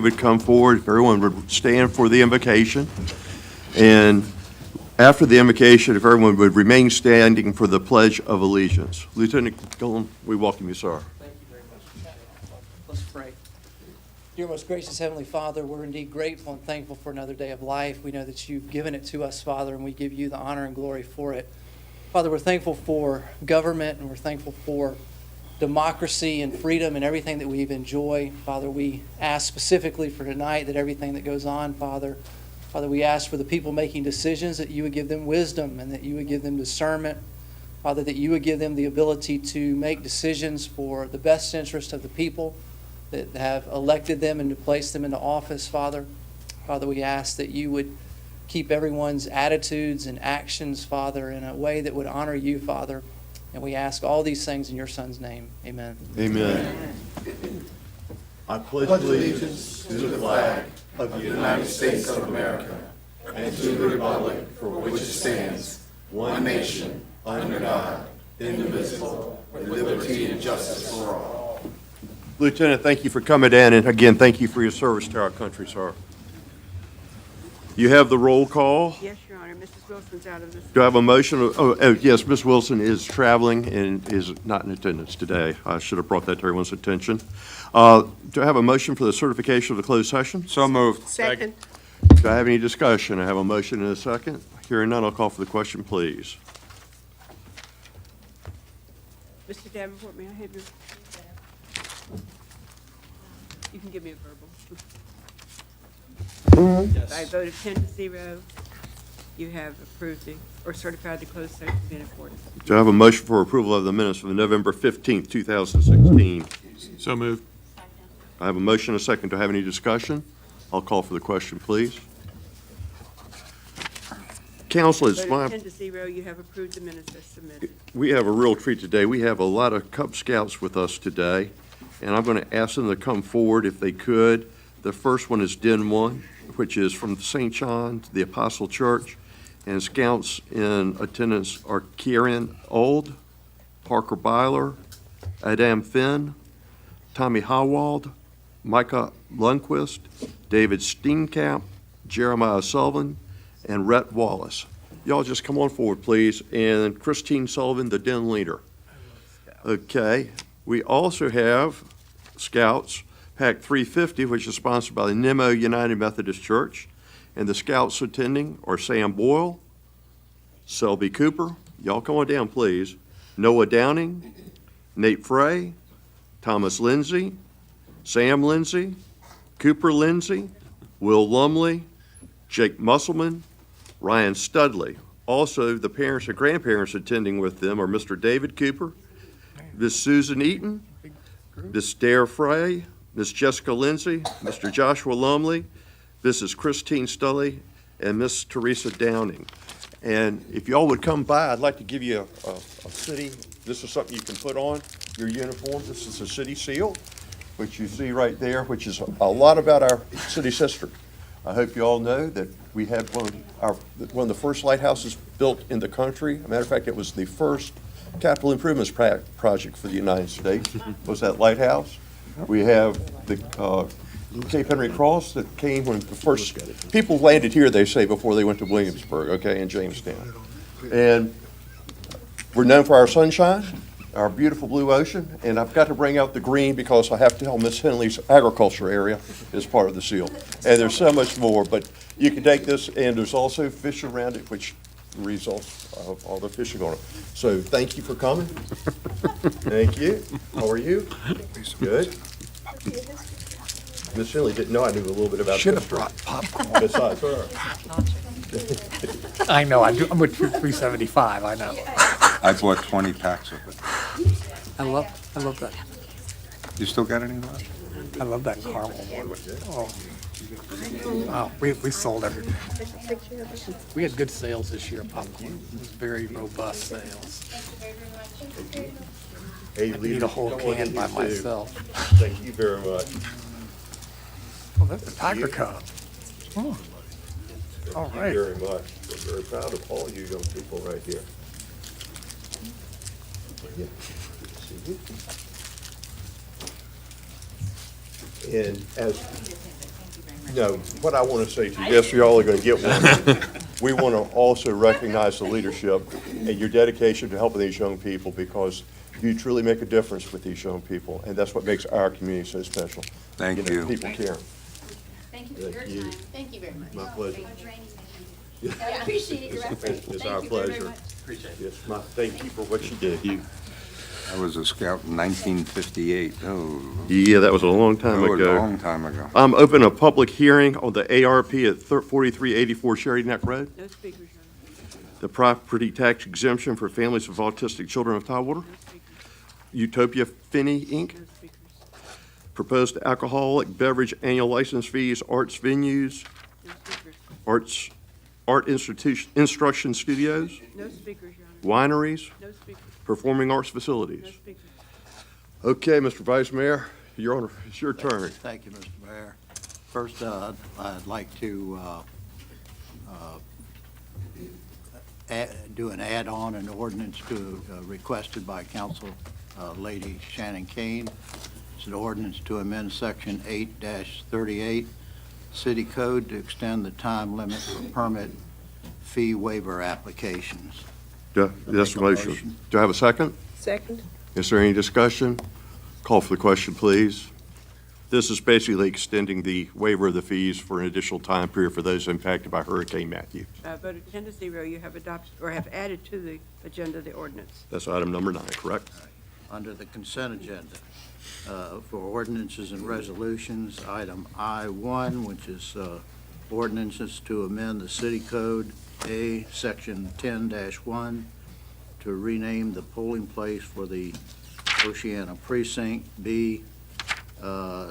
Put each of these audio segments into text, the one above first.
would come forward, if everyone would stand for the invocation. And after the invocation, if everyone would remain standing for the Pledge of Allegiance. Lieutenant Gillum, we welcome you, sir. Thank you very much. Let's pray. Dear most gracious Heavenly Father, we're indeed grateful and thankful for another day of life. We know that you've given it to us, Father, and we give you the honor and glory for it. Father, we're thankful for government, and we're thankful for democracy and freedom and everything that we enjoy. Father, we ask specifically for tonight that everything that goes on, Father, we ask for the people making decisions that you would give them wisdom and that you would give them discernment. Father, that you would give them the ability to make decisions for the best interest of the people that have elected them and to place them into office, Father. Father, we ask that you would keep everyone's attitudes and actions, Father, in a way that would honor you, Father. And we ask all these things in your Son's name. Amen. Amen. I pledge allegiance to the flag of the United States of America and to the republic for which it stands, one nation, under God, indivisible, with liberty and justice for all. Lieutenant, thank you for coming in, and again, thank you for your service to our country, sir. You have the roll call. Yes, Your Honor. Mrs. Wilson's out of this. Do I have a motion? Yes, Ms. Wilson is traveling and is not in attendance today. I should have brought that to everyone's attention. Do I have a motion for the certification of the closed session? So moved. Second. Do I have any discussion? I have a motion and a second. Hearing none, I'll call for the question, please. Mr. Davenport, may I have your? You can give me a verbal. I voted 10-0. You have approved or certified the closed session to be in accordance. Do I have a motion for approval of the minutes for November 15th, 2016? So moved. I have a motion and a second. Do I have any discussion? I'll call for the question, please. Council, it's my... Voted 10-0. You have approved the minutes as submitted. We have a real treat today. We have a lot of Cub Scouts with us today, and I'm going to ask them to come forward if they could. The first one is Den 1, which is from St. John to the Apostle Church, and Scouts in attendance are Kieran Old, Parker Byler, Adam Finn, Tommy Howald, Micah Lundquist, David Steenkamp, Jeremiah Sullivan, and Rhett Wallace. Y'all just come on forward, please, and Christine Sullivan, the den leader. Okay, we also have Scouts Pack 350, which is sponsored by the Nemo United Methodist Church, and the Scouts attending are Sam Boyle, Selby Cooper, y'all come on down, please, Noah Downing, Nate Frey, Thomas Lindsay, Sam Lindsay, Cooper Lindsay, Will Lumley, Jake Musselman, Ryan Studley. Also, the parents and grandparents attending with them are Mr. David Cooper, Miss Susan Eaton, Miss Dare Frey, Miss Jessica Lindsay, Mr. Joshua Lumley, Mrs. Christine Stully, and Miss Teresa Downing. And if y'all would come by, I'd like to give you a city, this is something you can put on your uniform. This is a city seal, which you see right there, which is a lot about our city's history. I hope you all know that we had one of the first lighthouses built in the country. As a matter of fact, it was the first capital improvements project for the United States, was that lighthouse. We have the Cape Henry Cross that came when the first people landed here, they say, before they went to Williamsburg, okay, and Jamestown. And we're known for our sunshine, our beautiful blue ocean, and I've got to bring out the green because I have to tell Miss Henley's agriculture area is part of the seal. And there's so much more, but you can take this, and there's also fish around it, which results of all the fishing on it. So thank you for coming. Thank you. How are you? Good. Miss Henley didn't know I knew a little bit about Should have history. brought popcorn. Besides her. I know, I do, I'm with 375, I know. I bought 20 packs of it. I love that, You still got any left? I love that caramel one. Oh. Wow, we sold everything. We had good sales this year, popcorn. It was very robust sales. Hey, I need a whole can by myself. Thank you very much. Oh, that's a Tiger Cub. Oh. All Thank you right. very much. We're very proud of all you young people right here. Yeah. Good to see you. And as No, what I want to say to you, yes, y'all are going to get one. We want to also recognize the leadership and your dedication to helping these young people, because you truly make a difference with these young people, and that's what makes our community so special. Thank know, you. People care. Thank you for your Thank you. time. Thank you very much. My pleasure. I appreciate your effort. It's Thank our you very, very pleasure. much. Yes, thank you for what you did. I was a scout in 1958. Oh, Yeah, that was a long that time was a ago. long time ago. I'm open a public hearing on the ARP at 4384 Sheridan Neck Road, No speakers, Your Honor. the property tax exemption for families of autistic children of Tidewater, No speakers. Utopia Finney, Inc., No speakers. proposed alcoholic beverage annual license fees, arts venues, No speakers. art instruction studios, No speakers, Your Honor. wineries, No speakers. performing arts No facilities. speakers. Okay, Mr. Vice Mayor, it's your turn. Thank you, Mr. Mayor. First, I'd like to do an add-on, an ordinance to, requested by Council Lady Shannon Kane. It's an ordinance to amend Section 8-38 City Code to extend the time limit for permit fee waiver applications. That's a motion. motion. Do I have a second? Second. Is there any discussion? Call for the question, please. This is basically extending the waiver of the fees for an additional time period for those impacted by Hurricane Matthew. Voted 10-0, you have adopted, or have added to the agenda the ordinance. That's item number 9, correct? Under the consent agenda, for ordinances and resolutions, item I-1, which is ordinances to amend the city code, A, section 10-1, to rename the polling place for the Oceana precinct, B,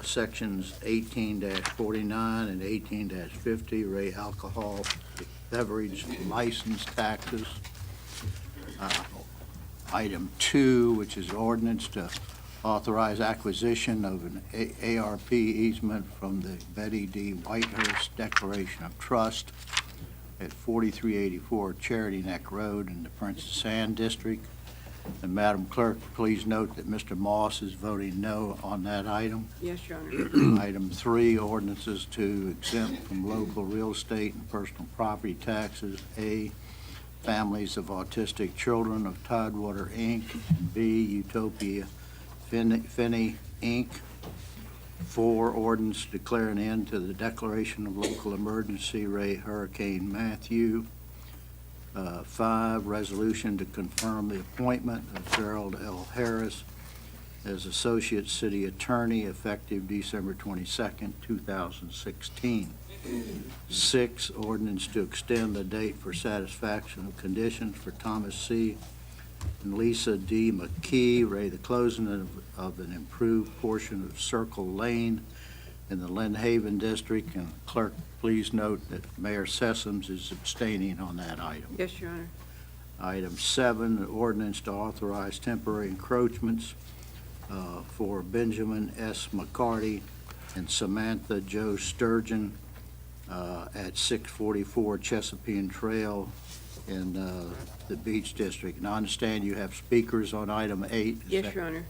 sections 18-49 and 18-50, Ray alcohol beverage license taxes. Item 2, which is ordinance to authorize acquisition of an ARP easement from the Betty D. Whitehurst Declaration of Trust at 4384 Charity Neck Road in the Princess Anne District. And Madam Clerk, please note that Mr. Moss is voting no on that item. Yes, Your Honor. Item 3, ordinances to exempt from local real estate and personal property taxes. A, families of autistic children of Tidewater, Inc. And B, Utopia Finney, Inc. 4, ordinance to declare an end to the declaration of local emergency, Ray Hurricane Matthew. 5, resolution to confirm the appointment of Gerald L. Harris as Associate City Attorney effective December 22nd, 2016. 6, ordinance to extend the date for satisfaction of conditions for Thomas C. and Lisa D. McKee, Ray, the closing of an improved portion of Circle Lane in the Lynn Haven District. And Clerk, please note that Mayor Sessoms is abstaining on that item. Yes, Your Honor. Item 7, ordinance to authorize temporary encroachments for Benjamin S. McCarty and Samantha Jo Sturgeon at 644 Chesapeake Trail in the Beach District. And I understand you have speakers on item 8. Is Yes, that- Your Honor.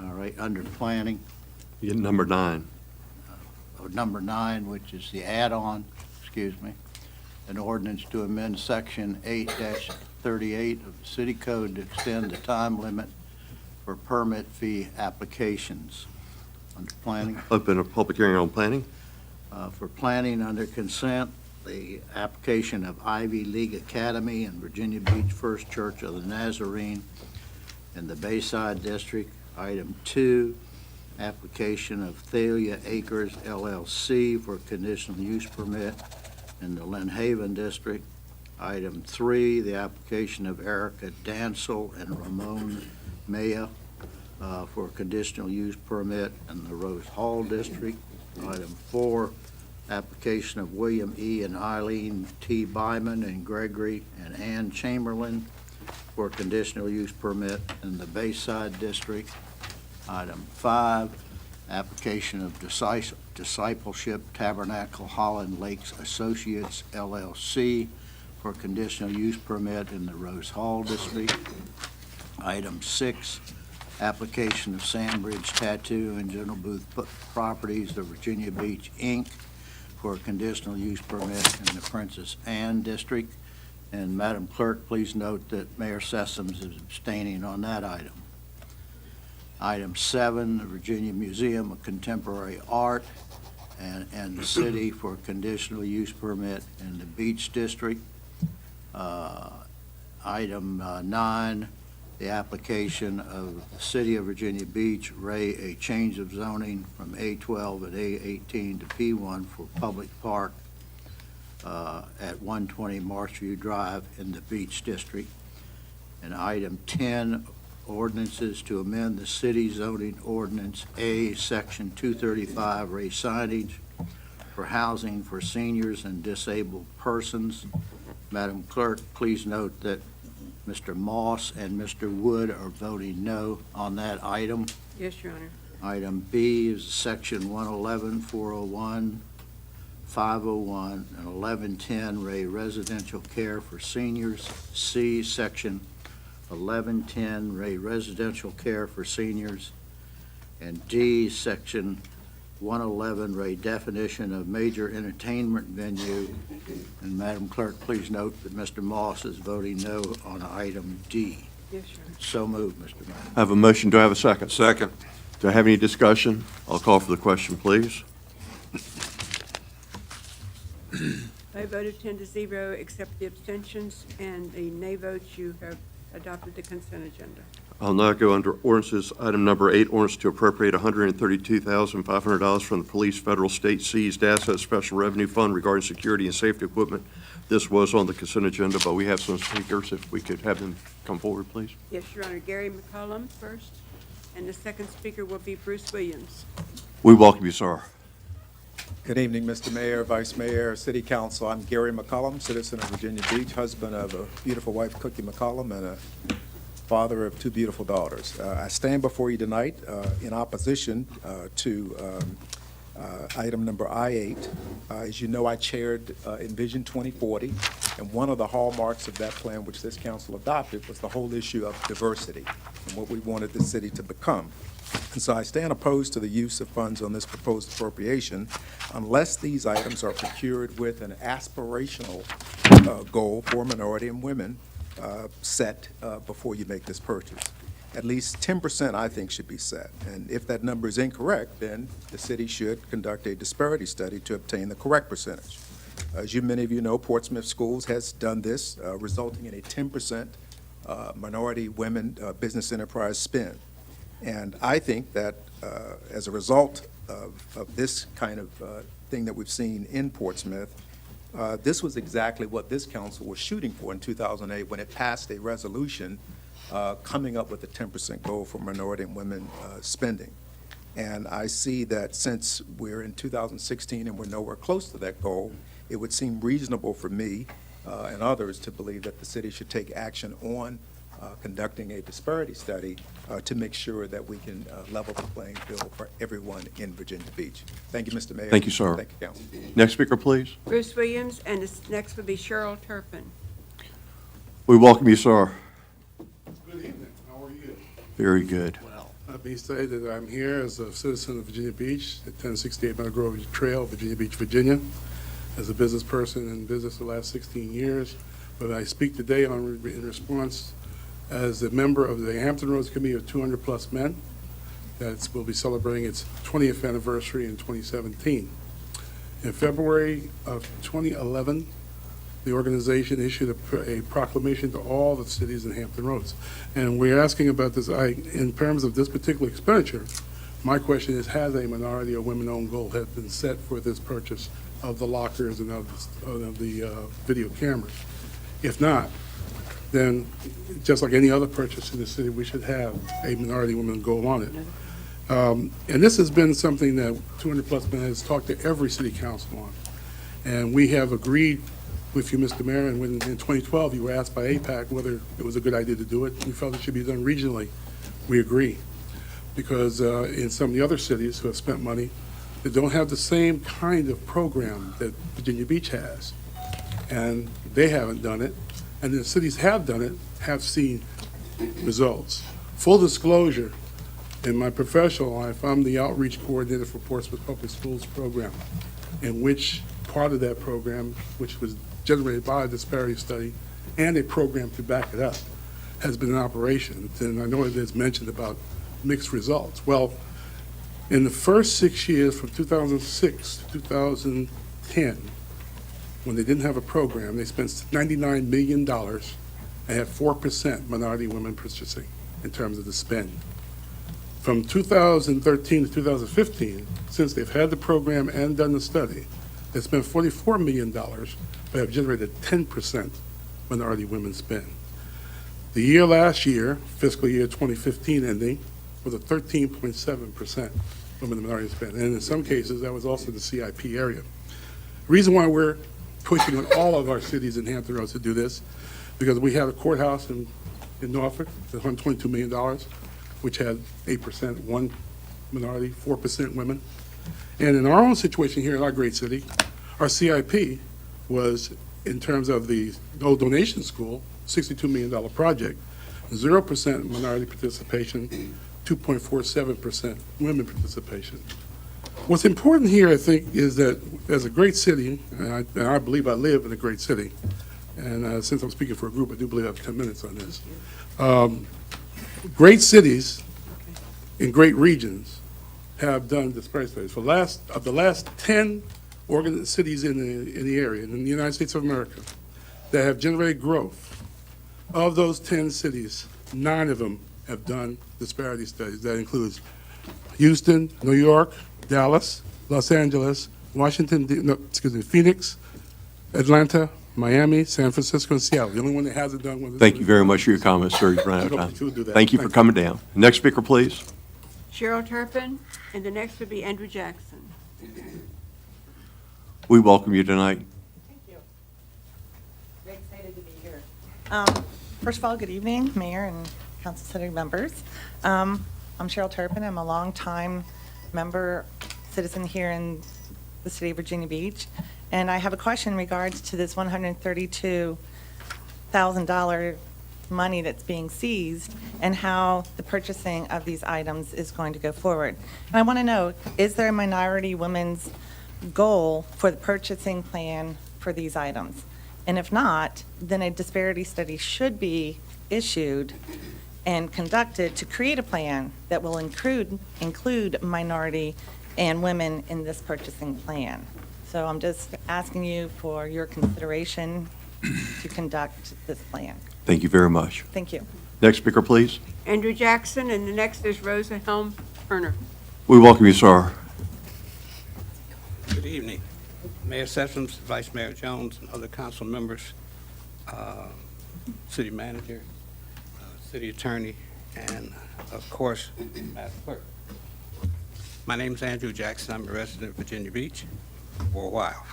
All right, under planning, Number 9. number 9, which is the add-on, an ordinance to amend section 8-38 of the city code to extend the time limit for permit fee applications. Under planning, Open a public hearing on planning. for planning under consent, the application of Ivy League Academy and Virginia Beach First Church of the Nazarene in the Bayside District. Item 2, application of Thalia Acres LLC for conditional use permit in the Lynn Haven District. Item 3, the application of Erica Dancel and Ramon Maya for conditional use permit in the Rose Hall District. Item 4, application of William E. and Eileen T. Byman and Gregory and Ann Chamberlain for conditional use permit in the Bayside District. Item 5, application of Discipleship Tabernacle Holland Lakes Associates LLC for conditional use permit in the Rose Hall District. Item 6, application of Sandbridge Tattoo and General Booth Properties of Virginia Beach, Inc. for a conditional use permit in the Princess Anne District. And Madam Clerk, please note that Mayor Sessoms is abstaining on that item. Item 7, the Virginia Museum of Contemporary Art and the city for a conditional use permit in the Beach District. Item 9, the application of the City of Virginia Beach, Ray, a change of zoning from A12 and A18 to P1 for public park at 120 Marshview Drive in the Beach District. And item 10, ordinances to amend the city zoning ordinance A, Section 235, Ray signage for housing for seniors and disabled persons. Madam Clerk, please note that Mr. Moss and Mr. Wood are voting no on that item. Yes, Your Honor. Item B is Section 111, 401, 501, and 1110, Ray residential care for seniors. C, Section 1110, Ray residential care for seniors. And D, Section 111, Ray definition of major entertainment venue. And Madam Clerk, please note that Mr. Moss is voting no on item D. Yes, Your Honor. So moved, Mr. Mayor. I have a motion. Do I have a second? Second. Do I have any discussion? I'll call for the question, please. By a vote of 10 to 0, accept the abstentions and the nay votes, you have adopted the consent agenda. I'll now go under ordinances. Item number 8, ordinance to appropriate $132,500 from the police federal state seized assets special revenue fund regarding security and safety equipment. This was on the consent agenda, but we have some speakers. If we could have them come forward, please. Yes, Your Honor. Gary McCollum first, and the second speaker will be Bruce Williams. We welcome you, sir. Good evening, Mr. Mayor, Vice Mayor, City Council. I'm Gary McCollum, citizen of Virginia Beach, husband of a beautiful wife, Cookie McCollum, and a father of 2 beautiful daughters. I stand before you tonight in opposition to item number I-8. As you know, I chaired Envision 2040, and one of the hallmarks of that plan, which this council adopted, was the whole issue of diversity and what we wanted the city to become. And so I stand opposed to the use of funds on this proposed appropriation unless these items are procured with an aspirational goal for minority and women set before you make this purchase. At least 10%, I think, should be set. And if that number is incorrect, then the city should conduct a disparity study to obtain the correct percentage. As many of you know, Portsmouth Schools has done this, resulting in a 10% minority women business enterprise spend. And I think that as a result of this kind of thing that we've seen in Portsmouth, this was exactly what this council was shooting for in 2008 when it passed a resolution coming up with a 10% goal for minority and women spending. And I see that since we're in 2016 and we're nowhere close to that goal, it would seem reasonable for me and others to believe that the city should take action on conducting a disparity study to make sure that we can level the playing field for everyone in Virginia Beach. Thank you, Mr. Mayor. Thank you, sir. Thank you, Council. Next speaker, please. Bruce Williams, and this next will be Cheryl Turpin. We welcome you, sir. Good evening. How are you? Very good. Let me say that I'm here as a citizen of Virginia Beach at 1068 Meadow Grove Trail, Virginia Beach, Virginia, as a business person in business the last 16 years. But I speak today in response as a member of the Hampton Roads Committee of 200-plus men that will be celebrating its 20th anniversary in 2017. In February of 2011, the organization issued a proclamation to all the cities in Hampton Roads. And we're asking about this, in terms of this particular expenditure, my question is, has a minority or women-owned goal have been set for this purchase of the lockers and of the video cameras? If not, then just like any other purchase in the city, we should have a minority women goal on it. And this has been something that 200-plus men has talked to every city council on. And we have agreed with you, Mr. Mayor, and when in 2012 you were asked by APAC whether it was a good idea to do it, we felt it should be done regionally. We agree. Because in some of the other cities who have spent money, they don't have the same kind of program that Virginia Beach has. And they haven't done it. And the cities have done it, have seen results. Full disclosure, In my professional life, I'm the outreach coordinator for Portsmouth Public Schools program, in which part of that program, which was generated by a disparity study and a program to back it up, has been in operation. And I know it is mentioned about mixed results. Well, in the first 6 years, from 2006 to 2010, when they didn't have a program, they spent $99 million and had 4% minority women purchasing in terms of the spend. From 2013 to 2015, since they've had the program and done the study, they spent $44 million, but have generated 10% minority women spend. The year last year, fiscal year 2015 ending, was a 13.7% women and minority spend. And in some cases, that was also the CIP area. The reason why we're pushing on all of our cities in Hampton Roads to do this, because we have a courthouse in Norfolk, that's $122 million, which had 8% one minority, 4% women. And in our own situation here in our great city, our CIP was, in terms of the old donation school, $62 million project, 0% minority participation, 2.47% women participation. What's important here, I think, is that as a great city, and I believe I live in a great city, and since I'm speaking for a group, I do believe I have 10 minutes on this. Great cities in great regions have done disparity studies. For the last 10 cities in the area, in the United States of America, that have generated growth, of those 10 cities, 9 of them have done disparity studies. That includes Houston, New York, Dallas, Los Angeles, Phoenix, Atlanta, Miami, San Francisco, and Seattle. The only one that hasn't done one. Thank you very much for your comments, sir. You've run out of time. Thank you for coming down. Next speaker, please. Cheryl Turpin, and the next would be Andrew Jackson. We welcome you tonight. Thank you. Very excited to be here. First of all, good evening, Mayor and Council sitting members. I'm Cheryl Turpin. I'm a longtime member, citizen here in the city of Virginia Beach. And I have a question in regards to this $132,000 money that's being seized and how the purchasing of these items is going to go forward. And I want to know, is there a minority women's goal for the purchasing plan for these items? And if not, then a disparity study should be issued and conducted to create a plan that will include minority and women in this purchasing plan. So I'm just asking you for your consideration to conduct this plan. Thank you very much. Thank you. Next speaker, please. Andrew Jackson, and the next is Rosa Helm Turner. We welcome you, sir. Good evening. Mayor Sessoms, Vice Mayor Jones, and other council members, city manager, city attorney, and of course, Madam Clerk. My name is Andrew Jackson. I'm a resident of Virginia Beach for a while.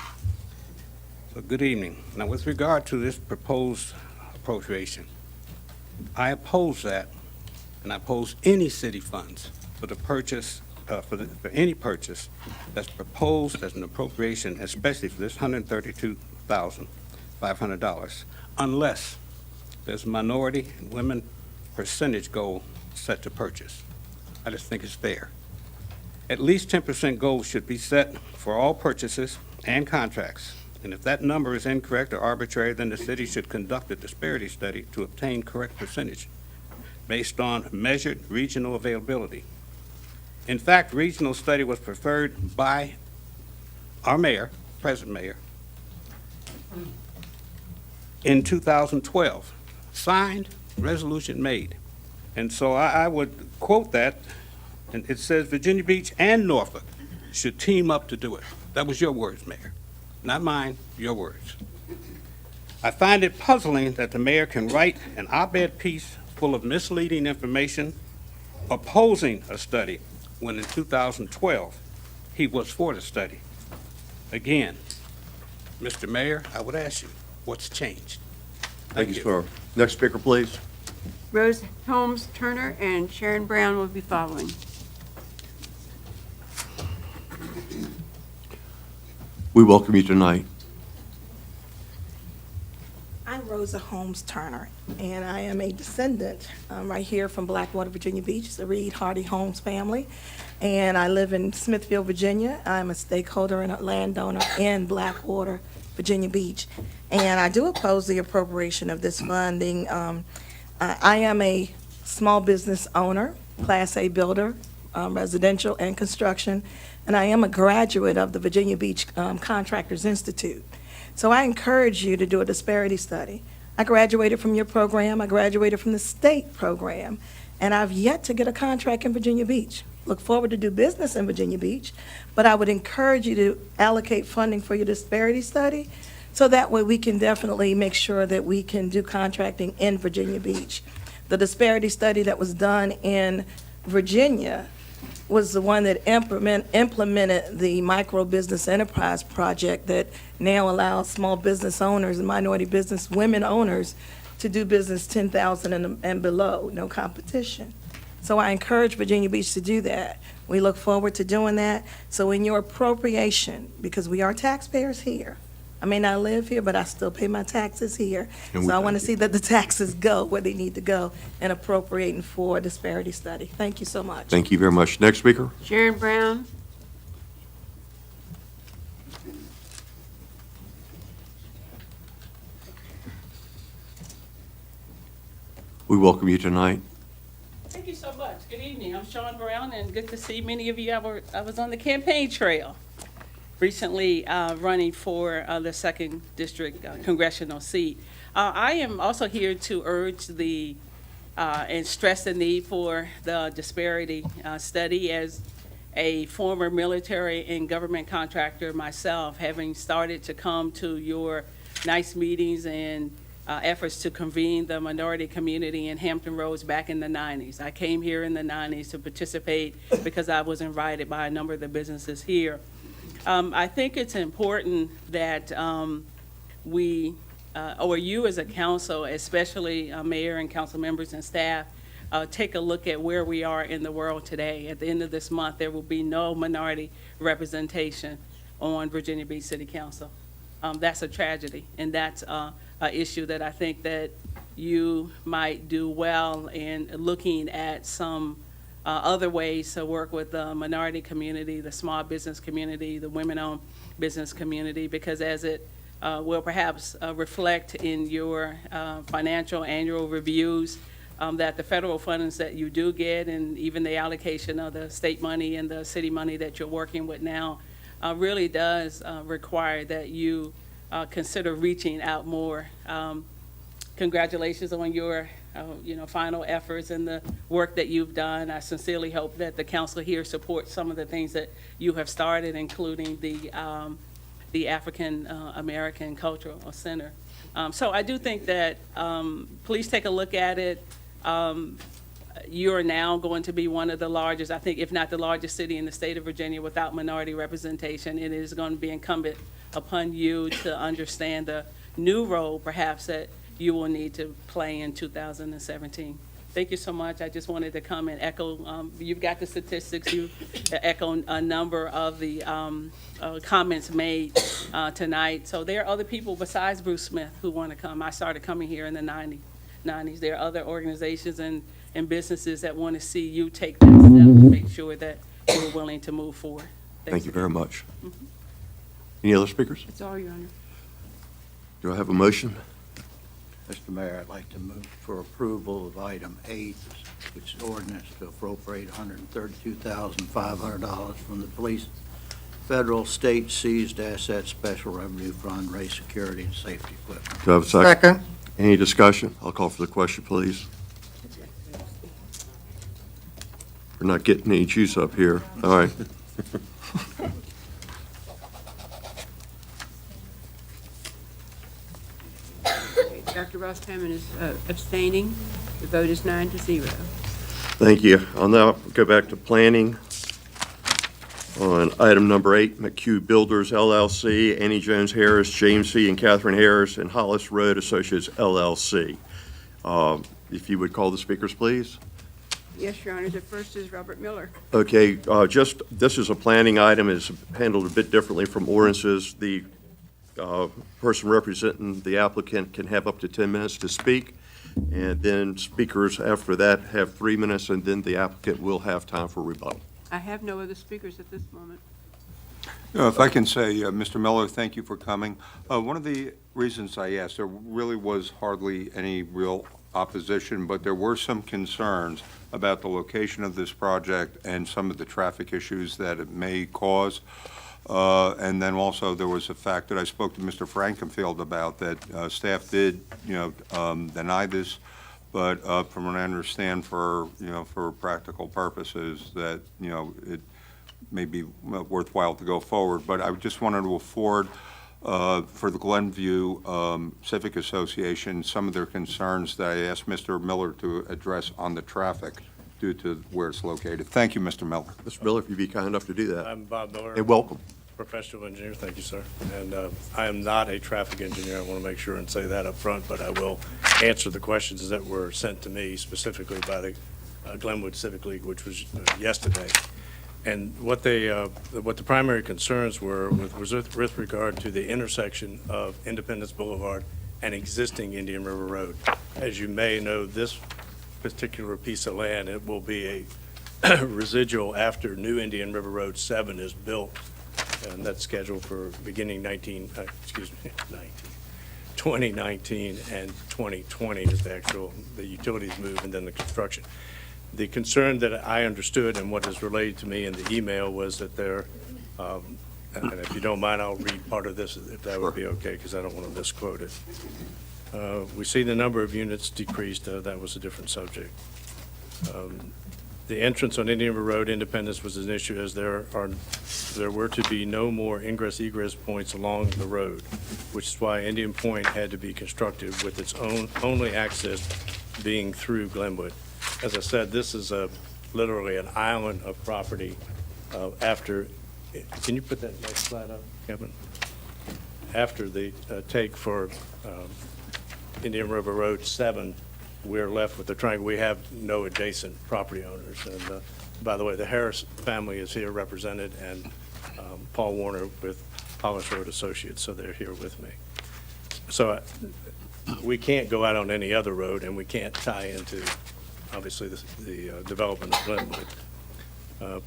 So good evening. Now with regard to this proposed appropriation, I oppose that, and I oppose any city funds for the purchase for any purchase that's proposed as an appropriation, especially for this $132,500, unless there's a minority and women percentage goal set to purchase. I just think it's fair. At least 10% goal should be set for all purchases and contracts. And if that number is incorrect or arbitrary, then the city should conduct a disparity study to obtain correct percentage based on measured regional availability. In fact, regional study was preferred by our mayor, present mayor, in 2012. Signed, resolution made. And so I would quote that, and it says Virginia Beach and Norfolk should team up to do it. That was your words, Mayor. Not mine, your words. I find it puzzling that the mayor can write an op-ed piece full of misleading information opposing a study when in 2012 he was for the study. Again, Mr. Mayor, I would ask you, what's changed? Thank you, sir. Next speaker, please. Rose Holmes Turner and Sharon Brown will be following. We welcome you tonight. I'm Rose Rosa Holmes Turner, and I am a descendant right here from Blackwater, Virginia Beach. It's the Reed Hardy Holmes family, and I live in Smithfield, Virginia. I'm a stakeholder and a landowner in Blackwater, Virginia Beach, and I do oppose the appropriation of this funding. I am a small business owner, Class A builder, residential and construction, and I am a graduate of the Virginia Beach Contractors Institute. So I encourage you to do a disparity study. I graduated from your program, I graduated from the state program, and I've yet to get a contract in Virginia Beach. Look forward to do business in Virginia Beach, but I would encourage you to allocate funding for your disparity study, so that way we can definitely make sure that we can do contracting in Virginia Beach. The disparity study that was done in Virginia was the one that implemented the micro business enterprise project that now allows small business owners and minority business women owners to do business 10,000 and below, no competition. So I encourage Virginia Beach to do that. We look forward to doing that. So in your appropriation, because we are taxpayers here, I may not live here, but I still pay my taxes here. And we So I want to thank see that the taxes go where they need to go and appropriating for a disparity study. Thank you so much. Thank you very much. Next speaker. Sharon Brown. We welcome you tonight. Thank you so much. Good evening. I'm Sean Brown, and good to see many of you. I was on the campaign trail recently, running for the 2nd District congressional seat. I am also here to urge the and stress the need for the disparity study. As a former military and government contractor myself, having started to come to your nice meetings and efforts to convene the minority community in Hampton Roads back in the 90s. I came here in the 90s to participate because I was invited by a number of the businesses here. I think it's important that we, or you as a council, especially mayor and council members and staff, take a look at where we are in the world today. At the end of this month, there will be no minority representation on Virginia Beach City Council. That's a tragedy, and that's an issue that I think that you might do well in looking at some other ways to work with the minority community, the small business community, the women-owned business community, because as it will perhaps reflect in your financial annual reviews, that the federal funds that you do get and even the allocation of the state money and the city money that you're working with now really does require that you consider reaching out more. Congratulations on your final efforts and the work that you've done. I sincerely hope that the council here supports some of the things that you have started, including the African American Cultural Center. So I do think that please take a look at it. You're now going to be one of the largest, I think, if not the largest city in the state of Virginia without minority representation. It is going to be incumbent upon you to understand the new role, perhaps, that you will need to play in 2017. Thank you so much. I just wanted to come and echo, you've got the statistics, you echo a number of the comments made tonight. So there are other people besides Bruce Smith who want to come. I started coming here in the 90s. There are other organizations and businesses that want to see you take that step to make sure that you're willing to move forward. Thank you very much. Any other speakers? That's all, Your Honor. Do I have a motion? Mr. Mayor, I'd like to move for approval of item 8, which is ordinance to appropriate $132,500 from the police federal state seized assets special revenue fund, race security and safety equipment. Do I have a second? Any discussion? I'll call for the question, please. We're not getting any juice up here. All right. Dr. Ross Hammond is abstaining. The vote is 9-0. Thank you. I'll now go back to planning on item number 8, McHugh Builders LLC, Annie Jones Harris, James C. and Catherine Harris, and Hollis Road Associates LLC. If you would call the speakers, please. Yes, Your Honor. The first is Robert Miller. Okay, this is a planning item. It's handled a bit differently from ordinances. The person representing the applicant can have up to 10 minutes to speak, and then speakers after that have 3 minutes, and then the applicant will have time for rebuttal. I have no other speakers at this moment. If I can say, Mr. Miller, thank you for coming. One of the reasons I asked, there really was hardly any real opposition, but there were some concerns about the location of this project and some of the traffic issues that it may cause. And then also there was a fact that I spoke to Mr. Frankenfield about, that staff did, deny this, but from what I understand, for practical purposes, that, it may be worthwhile to go forward. But I just wanted to afford for the Glenview Civic Association some of their concerns that I asked Mr. Miller to address on the traffic due to where it's located. Thank you, Mr. Miller. Mr. Miller, if you'd be kind enough to do that. I'm Bob Miller. And welcome. Professional engineer, thank you, sir. And I am not a traffic engineer, I want to make sure and say that up front, but I will answer the questions that were sent to me specifically by the Glenwood Civic League, which was yesterday. And what the primary concerns were with regard to the intersection of Independence Boulevard and existing Indian River Road. As you may know, this particular piece of land, it will be a residual after new Indian River Road 7 is built, and that's scheduled for beginning 2019 and 2020 is the utilities move and then the construction. The concern that I understood and what is relayed to me in the email was that there, and if you don't mind, I'll read part of this if that would be okay, because I don't want to misquote it. We see the number of units decreased. That was a different subject. The entrance on Indian River Road, Independence, was an issue, as there were to be no more ingress-egress points along the road, which is why Indian Point had to be constructed with its only access being through Glenwood. As I said, this is literally an island of property after. Can you put that next slide up, Kevin? After the take for Indian River Road 7, we're left with the triangle. We have no adjacent property owners. And by the way, the Harris family is here represented, and Paul Warner with Hollis Road Associates, so they're here with me. So we can't go out on any other road, and we can't tie into, obviously, the development of Glenwood.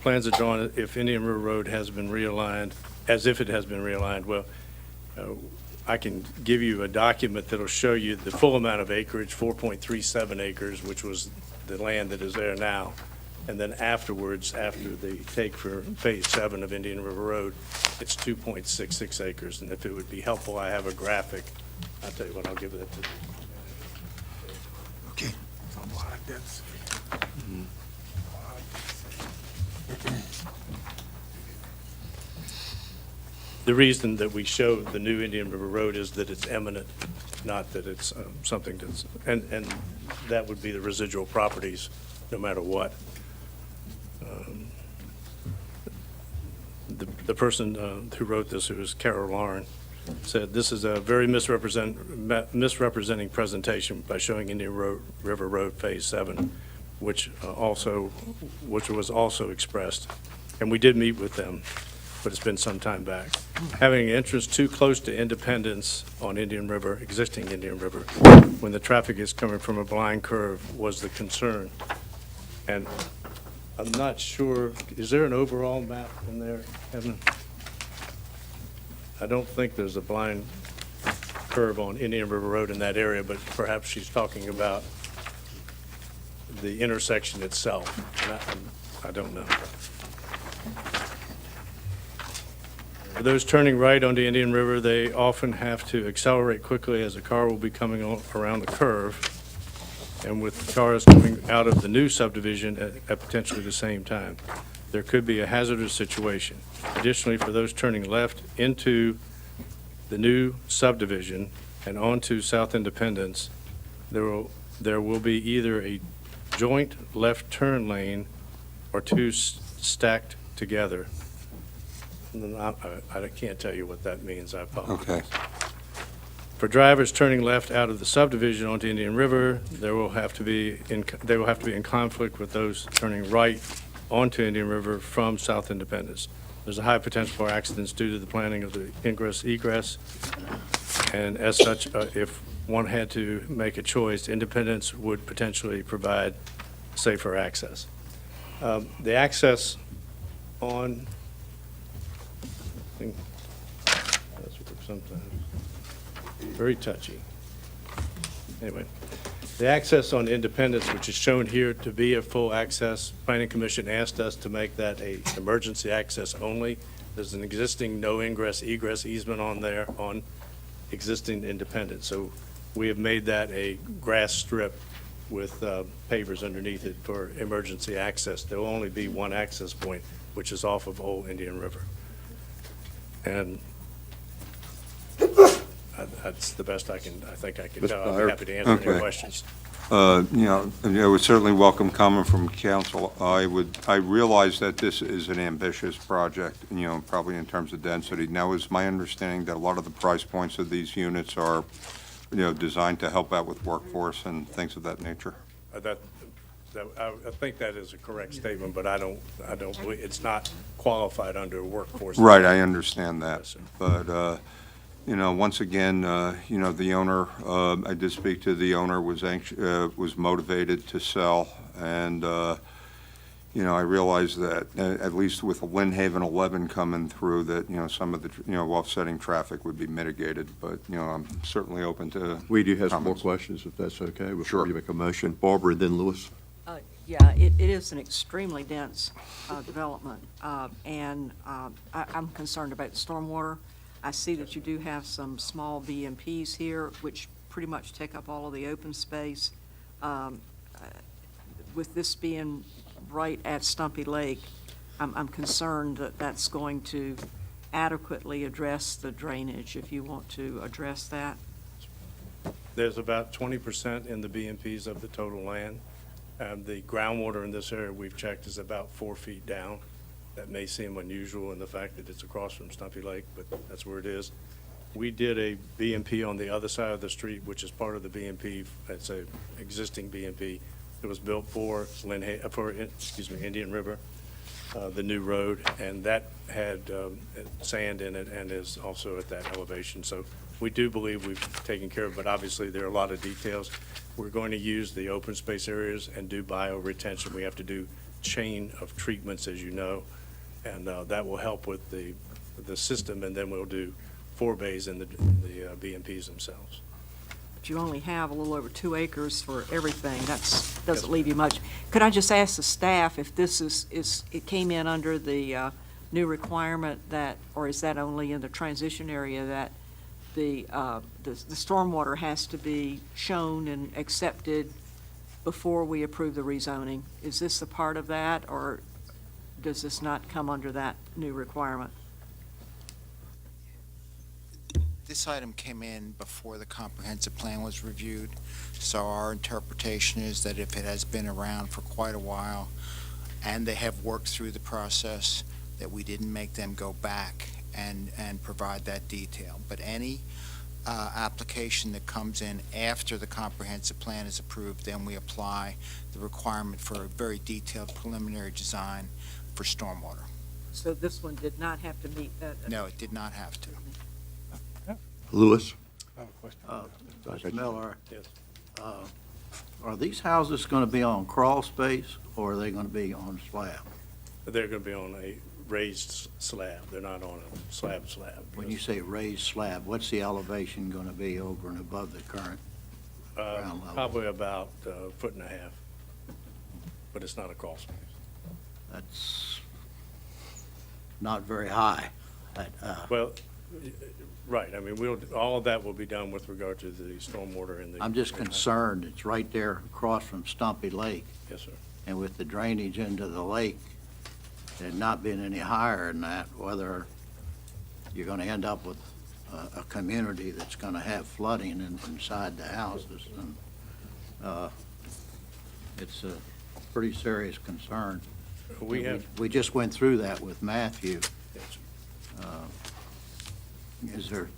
Plans are drawn if Indian River Road has been realigned, as if it has been realigned. Well, I can give you a document that'll show you the full amount of acreage, 4.37 acres, which was the land that is there now. And then afterwards, after the take for Phase 7 of Indian River Road, it's 2.66 acres. And if it would be helpful, I have a graphic. I'll tell you what, I'll give that to you. Okay. The reason that we show the new Indian River Road is that it's eminent, not that it's something that's, and that would be the residual properties no matter what. The person who wrote this, who was Carol Lauren, said this is a very misrepresenting presentation by showing Indian River Road Phase 7, which was also expressed. And we did meet with them, but it's been some time back. Having an entrance too close to Independence on Indian River, existing Indian River, when the traffic is coming from a blind curve was the concern. And I'm not sure, is there an overall map in there, Evan? I don't think there's a blind curve on Indian River Road in that area, but perhaps she's talking about the intersection itself. And I don't know. For those turning right onto Indian River, they often have to accelerate quickly as a car will be coming around the curve, and with cars coming out of the new subdivision at potentially the same time. There could be a hazardous situation. Additionally, for those turning left into the new subdivision and onto South Independence, there will be either a joint left turn lane or two stacked together. I can't tell you what that means. I apologize. Okay. For drivers turning left out of the subdivision onto Indian River, they will have to be in conflict with those turning right onto Indian River from South Independence. There's a high potential for accidents due to the planning of the ingress egress. And as such, if one had to make a choice, Independence would potentially provide safer access. The access on, I think that's what sometimes, very touchy. Anyway, the access on Independence, which is shown here to be a full access, Planning Commission asked us to make that a emergency access only. There's an existing no ingress egress easement on there on existing Independence. So we have made that a grass strip with pavers underneath it for emergency access. There will only be one access point, which is off of Old Indian River. And that's the best I think I can tell. I'm happy to answer any Okay. questions. I would certainly welcome comment from council. I realize that this is an ambitious project, probably in terms of density. Now, is my understanding that a lot of the price points of these units are, designed to help out with workforce and things of that nature? I think that is a correct statement, but I don't believe, it's not qualified under workforce. Right, I understand that. Yes, sir. But, once again, the owner, I did speak to the owner, was motivated to sell, and, I realize that, at least with Lynn Haven 11 coming through, that, some of the, offsetting traffic would be mitigated, but, I'm certainly open to We do have some more comments. questions, if that's okay, before Sure. you make a motion. Barbara, then Lewis. Yeah, it is an extremely dense development, and I'm concerned about stormwater. I see that you do have some small BMPs here, which pretty much take up all of the open space. With this being right at Stumpy Lake, I'm concerned that that's going to adequately address the drainage, if you want to address that. There's about 20% in the BMPs of the total land. The groundwater in this area we've checked is about 4 feet down. That may seem unusual in the fact that it's across from Stumpy Lake, but that's where it is. We did a BMP on the other side of the street, which is part of the BMP. It's a existing BMP. It was built for Indian River, the new road, and that had sand in it and is also at that elevation. So we do believe we've taken care of it, but obviously there are a lot of details. We're going to use the open space areas and do bioretention. We have to do chain of treatments, as you know, and that will help with the system, and then we'll do 4 bays in the BMPs themselves. But you only have a little over 2 acres for everything. Doesn't leave you much. Could I just ask the staff if this it came in under the new requirement that, or is that only in the transition area, that the stormwater has to be shown and accepted before we approve the rezoning? Is this a part of that, or does this not come under that new requirement? This item came in before the comprehensive plan was reviewed, so our interpretation is that if it has been around for quite a while and they have worked through the process, that we didn't make them go back and provide that detail. But any application that comes in after the comprehensive plan is approved, then we apply the requirement for a very detailed preliminary design for stormwater. So this one did not have to meet that? No, it did not have to. Lewis? Mr. Miller, Yes. are these houses going to be on crawl space, or are they going to be on slab? They're going to be on a raised slab. They're not on a slab. When you say raised slab, what's the elevation going to be over and above the current ground level? Probably about 1.5 feet, but it's not a crawl space. That's not very high. Well, right, I mean, all of that will be done with regard to the stormwater and the... I'm just concerned, it's right there across from Stumpy Lake, Yes, sir. and with the drainage into the lake, there'd not been any higher than that, whether you're going to end up with a community that's going to have flooding inside the houses. And it's a pretty serious concern. We just went through that with Matthew. Yes, sir. Is there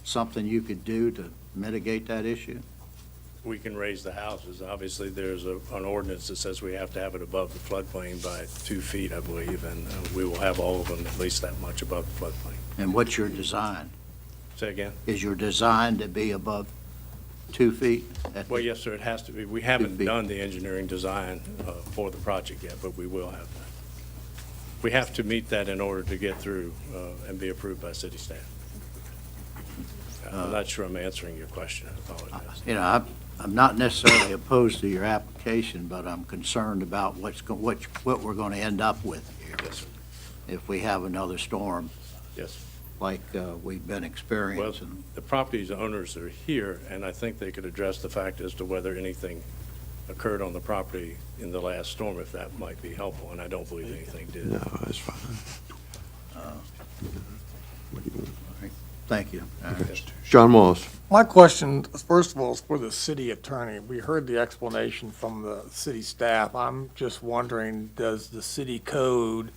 something you could do to mitigate that issue? we can raise the houses. Obviously, there's an ordinance that says we have to have it above the floodplain by 2 feet, I believe, and we will have all of them at least that much above the floodplain. And what's your design? Say again? Is your design to be above 2 feet? Well, yes, sir, it has to be. We haven't done the engineering design for the project yet, but we will have that. We have to meet that in order to get through and be approved by city staff. I'm not sure I'm answering your question. I apologize. You know, I'm not necessarily opposed to your application, but I'm concerned about what we're going to end up with here. Yes, sir. If we have another storm Yes. like we've been Well, experiencing. the property's owners are here, and I think they could address the fact as to whether anything occurred on the property in the last storm, if that might be helpful, and I don't believe anything did. No, that's fine. Thank you. John Moss. My question, first of all, is for the city attorney. We heard the explanation from the city staff. I'm just wondering, does the city code,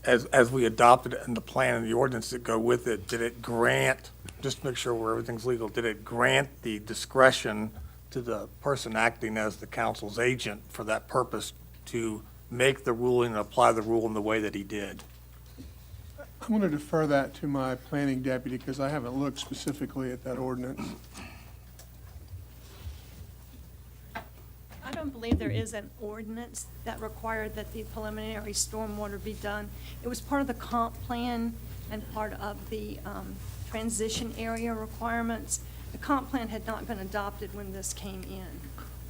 as we adopted it in the plan and the ordinance that go with it, did it grant, just to make sure where everything's legal, did it grant the discretion to the person acting as the council's agent for that purpose to make the ruling and apply the rule in the way that he did? I'm going to defer that to my planning deputy because I haven't looked specifically at that ordinance. I don't believe there is an ordinance that required that the preliminary stormwater be done. It was part of the comp plan and part of the transition area requirements. The comp plan had not been adopted when this came in.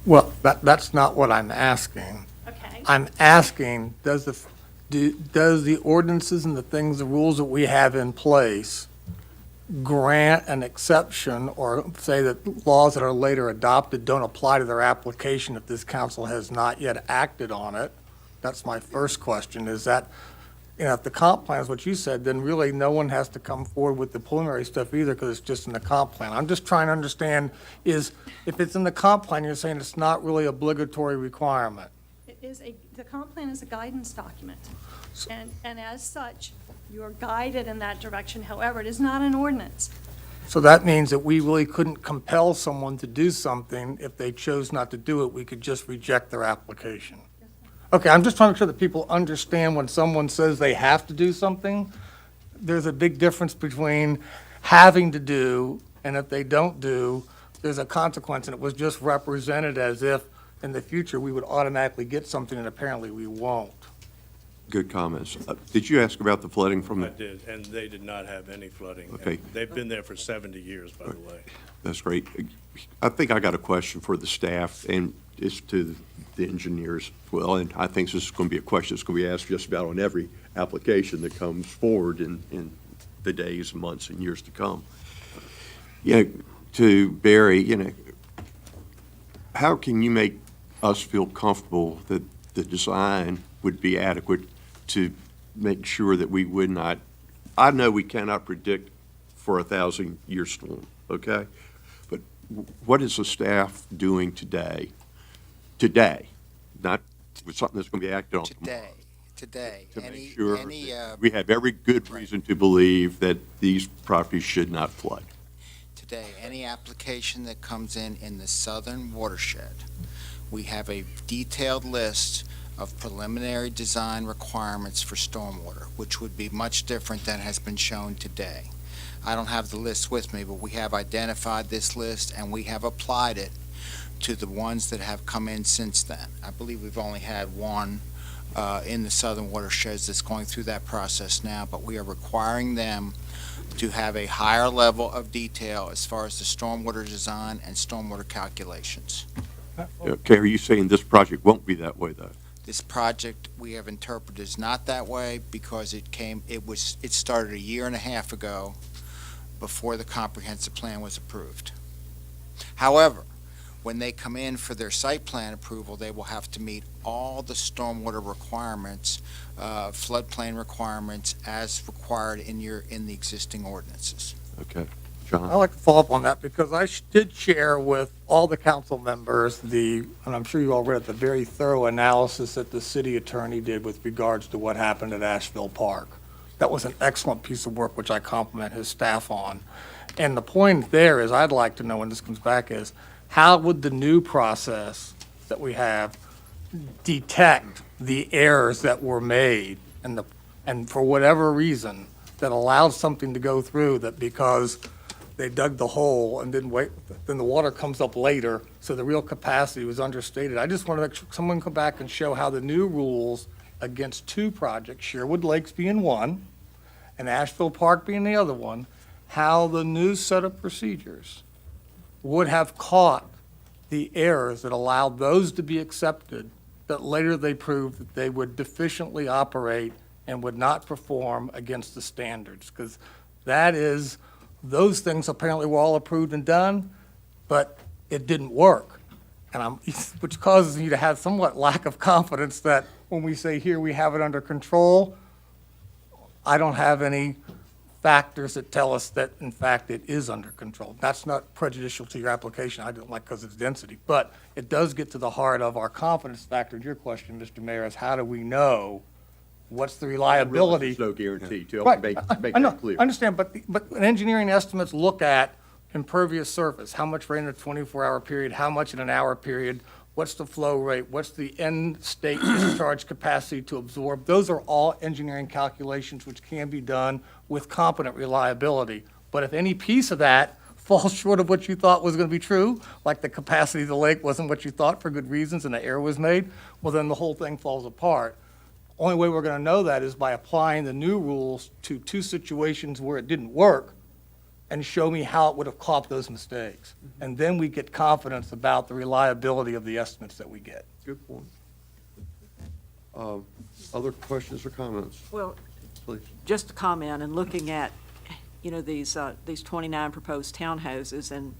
Well, that's not what I'm asking. Okay. I'm asking, does the ordinances and the things, the rules that we have in place grant an exception or say that laws that are later adopted don't apply to their application if this council has not yet acted on it? That's my first question. Is that, you know, if the comp plan is what you said, then really no one has to come forward with the preliminary stuff either because it's just in the comp plan. I'm just trying to understand is, if it's in the comp plan, you're saying it's not really obligatory requirement. It is the comp plan is a guidance document. And as such, you're guided in that direction. However, it is not an ordinance. So that means that we really couldn't compel someone to do something. If they chose not to do it, we could just reject their application. Okay, I'm just trying to make sure that people understand when someone says they have to do something, there's a big difference between having to do and if they don't do, there's a consequence. And it was just represented as if in the future we would automatically get something and apparently we won't. Good comments. Did you ask about the flooding from I the? did, and they did not have any flooding. Okay. And they've been there for 70 years, by the way. That's great. I think I got a question for the staff and it's to the engineers as well. And I think this is going to be a question that's going to be asked just about on every application that comes forward in the days, months, and years to come. Yeah, to Barry, you know, how can you make us feel comfortable that the design would be adequate to make sure that we would not, I know we cannot predict for a 1,000-year storm, okay? But what is the staff doing today, not with something that's going to be acted on tomorrow? Today. To make sure that we have every good reason to believe that these properties should not flood. Today, any application that comes in the southern watershed, we have a detailed list of preliminary design requirements for stormwater, which would be much different than has been shown today. I don't have the list with me, but we have identified this list and we have applied it to the ones that have come in since then. I believe we've only had one in the southern watersheds that's going through that process now, but we are requiring them to have a higher level of detail as far as the stormwater design and stormwater calculations. Okay, are you saying this project won't be that way, though? This project we have interpreted is not that way because it started 1.5 years ago before the comprehensive plan was approved. However, when they come in for their site plan approval, they will have to meet all the stormwater requirements, floodplain requirements as required in the existing ordinances. Okay. John? I'd like to follow up on that because I did share with all the council members and I'm sure you all read the very thorough analysis that the city attorney did with regards to what happened at Asheville Park. That was an excellent piece of work, which I compliment his staff on. And the point there is I'd like to know when this comes back is, how would the new process that we have detect the errors that were made and for whatever reason that allowed something to go through that because they dug the hole and didn't wait, then the water comes up later, so the real capacity was understated. I just want to someone come back and show how the new rules against two projects, Sherwood Lakes being one and Asheville Park being the other one, how the new set of procedures would have caught the errors that allowed those to be accepted, that later they proved that they would deficiently operate and would not perform against the standards. Because that is, those things apparently were all approved and done, but it didn't work. And which causes me to have somewhat lack of confidence that when we say here we have it under control, I don't have any factors that tell us that, in fact, it is under control. That's not prejudicial to your application, I don't like because it's density, but it does get to the heart of our confidence factor. Your question, Mr. Mayor, is how do we know what's the reliability? There's no guarantee, to Right, make I know, that clear. I understand, but engineering estimates look at impervious surface, how much rain in a 24-hour period, how much in an hour period, what's the flow rate, what's the end state discharge capacity to absorb. Those are all engineering calculations which can be done with competent reliability. But if any piece of that falls short of what you thought was going to be true, like the capacity of the lake wasn't what you thought for good reasons and the error was made, well, then the whole thing falls apart. Only way we're going to know that is by applying the new rules to two situations where it didn't work and show me how it would have caught those mistakes. And then we get confidence about the reliability of the estimates that we get. Good point. Other questions or comments? Well, Please. just a comment, and looking at, these 29 proposed townhouses and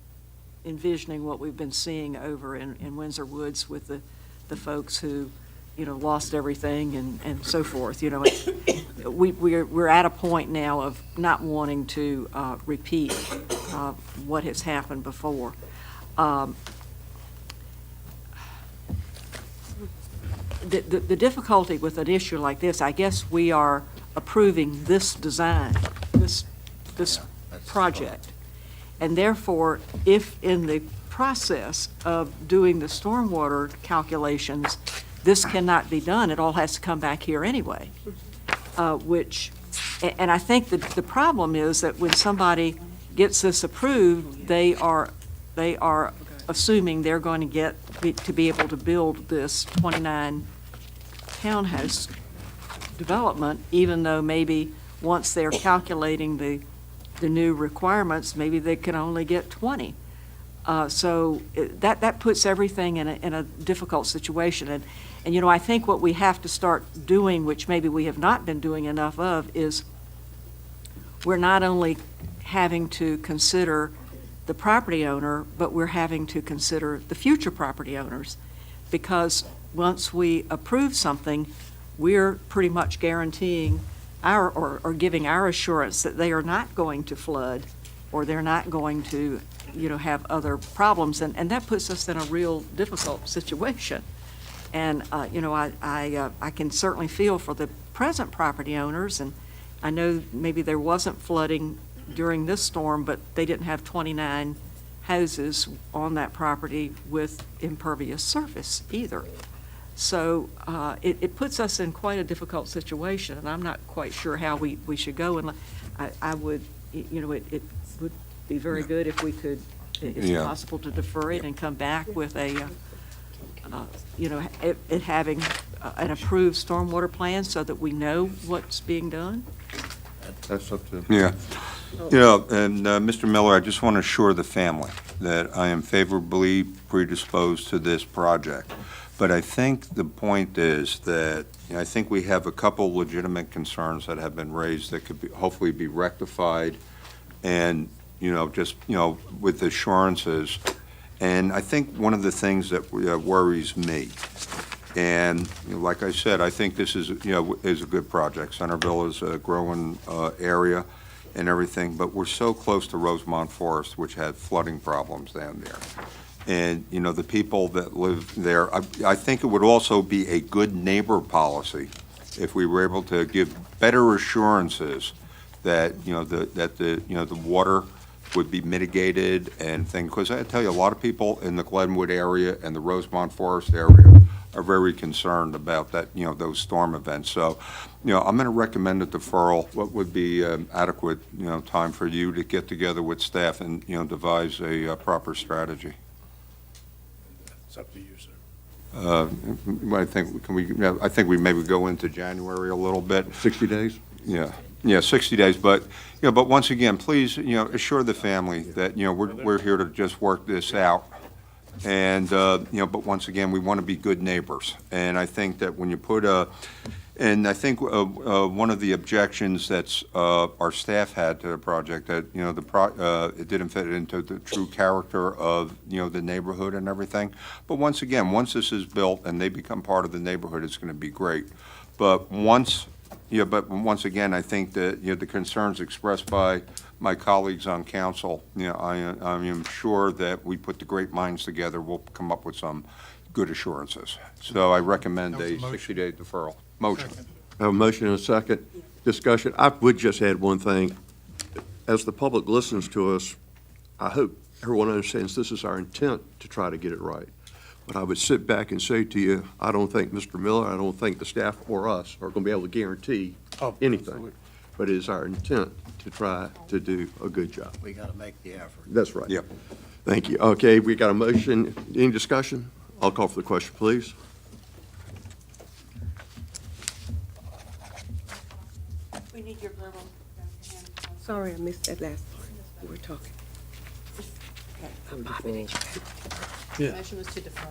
envisioning what we've been seeing over in Windsor Woods with the folks who, lost everything and so forth, we're at a point now of not wanting to repeat what has happened before. The difficulty with an issue like this, I guess we are approving this design, this project. And therefore, if in the process of doing the stormwater calculations, this cannot be done, it all has to come back here anyway. And I think that the problem is that when somebody gets this approved, they are assuming they're going to be able to build this 29 townhouse development, even though maybe once they're calculating the new requirements, maybe they can only get 20. So that puts everything in a difficult situation. And I think what we have to start doing, which maybe we have not been doing enough of, is we're not only having to consider the property owner, but we're having to consider the future property owners. Because once we approve something, we're pretty much guaranteeing or giving our assurance that they are not going to flood or they're not going to, have other problems. And that puts us in a real difficult situation. And, I can certainly feel for the present property owners, and I know maybe there wasn't flooding during this storm, but they didn't have 29 houses on that property with impervious surface either. So it puts us in quite a difficult situation, and I'm not quite sure how we should go. And I would, it would be very good if we could, if it's possible, to defer it and come back with a, it having an approved stormwater plan so that we know what's being done. That's up to. Yeah. And Mr. Miller, I just want to assure the family that I am favorably predisposed to this project. But I think the point is that I think we have a couple legitimate concerns that have been raised that could hopefully be rectified and, with assurances. And I think one of the things that worries me, and like I said, I think this is a good project. Centerville is a growing area and everything, but we're so close to Rosemont Forest, which had flooding problems down there. And, the people that live there, I think it would also be a good neighbor policy if we were able to give better assurances that, the water would be mitigated and things, because I tell you, a lot of people in the Glenwood area and the Rosemont Forest area are very concerned about that, those storm events. So, I'm going to recommend a deferral. What would be adequate, time for you to get together with staff and, devise a proper strategy? It's up to you, sir. I think we maybe go into January a little bit. 60 days? Yeah, 60 days, but, but once again, please, assure the family that, we're here to just work this out. And, but once again, we want to be good neighbors. And I think that when you put and I think one of the objections that's our staff had to the project, that, it didn't fit into the true character of, the neighborhood and everything. But once again, once this is built and they become part of the neighborhood, it's going to be great. But once again, I think that, the concerns expressed by my colleagues on council, I am sure that we put the great minds together, we'll come up with some good assurances. So I recommend a 60-day deferral. Motion. I have a motion and a second. Discussion. I would just add one thing. As the public listens to us, I hope everyone understands this is our intent to try to get it right. But I would sit back and say to you, I don't think Mr. Miller, I don't think the staff or us are going to be able to guarantee anything. Absolutely. But it is our intent to try to do a good job. We got to make the effort. That's right. Yep. Thank you. Okay, we got a motion. Any discussion? I'll call for the question, please. We need your verbal. Sorry, I missed that last part. We were talking. Yeah. Motion was to defer.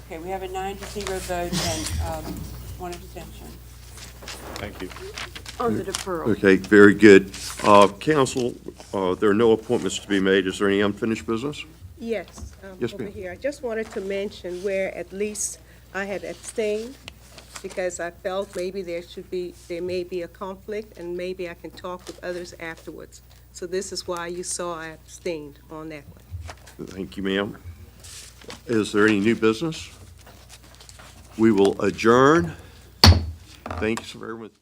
Okay, we have a 9-0 vote and one abstention Thank you. on the deferral. Okay, very good. Council, there are no appointments to be made. Is there any unfinished business? Yes, Yes, over ma'am. here. I just wanted to mention where at least I had abstained because I felt maybe there may be a conflict and maybe I can talk with others afterwards. So this is why you saw I abstained on that one. Thank you, ma'am. Is there any new business? We will adjourn. Thank you so very much.